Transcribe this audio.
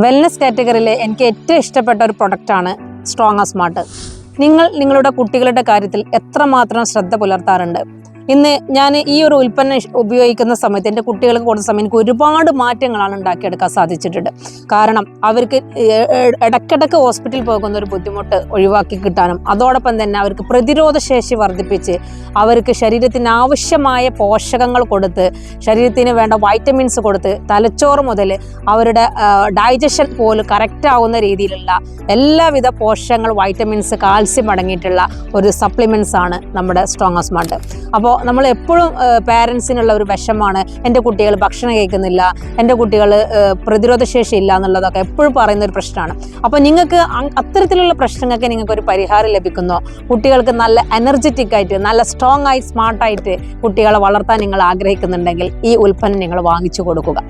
Wellness കാറ്റഗറിയിലെ എനിക്ക് ഏറ്റവും ഇഷ്ടപ്പെട്ട ഒരു പ്രൊഡക്റ്റാണ് സ്ട്രോങ് സ്മാർട്ട്. നിങ്ങളുടെ കുട്ടികളുടെ കാര്യത്തിൽ എത്രമാത്രം ശ്രദ്ധ പുലർത്താറുണ്ട്? ഇന്ന് ഞാൻ ഈ ഒരു ഉൽപ്പന്നം ഉപയോഗിക്കുന്ന സമയത്ത് എൻ്റെ കുട്ടികൾക്ക് കൊടുത്ത സമയം എനിക്ക് ഒരുപാട് മാറ്റങ്ങളാണ് ഉണ്ടാക്കിയെടുക്കാൻ സാധിച്ചിട്ടുണ്ട്. കാരണം അവർക്ക് ഇടയ്ക്കിടയ്ക്ക് ഹോസ്പിറ്റലിൽ പോകുന്ന ഒരു ബുദ്ധിമുട്ട് ഒഴിവാക്കി കിട്ടാനും അതോടൊപ്പം തന്നെ അവർക്ക് പ്രതിരോധ ശേഷി വർദ്ധിപ്പിച്ച് അവർക്ക് ശരീരത്തിന് ആവശ്യമായ പോഷകങ്ങൾ കൊടുത്ത് ശരീരത്തിന് വേണ്ട വൈറ്റമിൻസ് കൊടുത്ത് തലച്ചോറ് മുതൽ അവരുടെ ഡൈജഷൻ പോലും കറക്റ്റ് ആവുന്ന രീതിയിലുള്ള എല്ലാവിധ പോഷകങ്ങൾ, വൈറ്റമിൻസ്, കാൽസ്യം അടങ്ങിയിട്ടുള്ള ഒരു സപ്ലിമെൻറ്റ്സ് ആണ് നമ്മുടെ സ്ട്രോങ് സ്മാർട്ട്. അപ്പോൾ നമ്മൾ എപ്പോഴും പാരൻസിനുള്ള ഒരു വിഷമാണ് എൻ്റെ കുട്ടികൾ ഭക്ഷണം കഴിക്കുന്നില്ല, എൻ്റെ കുട്ടികൾ പ്രതിരോധ ശേഷി ഇല്ല എന്നുള്ളതൊക്കെ എപ്പോഴും പറയുന്ന ഒരു പ്രശ്നമാണ്. അപ്പോൾ നിങ്ങൾക്ക് അത്തരത്തിലുള്ള പ്രശ്നങ്ങൾക്ക് നിങ്ങൾക്ക് ഒരു പരിഹാരം ലഭിക്കുന്നോ? കുട്ടികൾക്ക് നല്ല എനർജറ്റിക് ആയിട്ട്, നല്ല സ്ട്രോങ് ആയി, സ്മാർട്ടായിട്ട് കുട്ടികളെ വളർത്താൻ നിങ്ങൾ ആഗ്രഹിക്കുന്നുണ്ടെങ്കിൽ ഈ ഉൽപ്പന്നം നിങ്ങൾ വാങ്ങിച്ചു കൊടുക്കുക.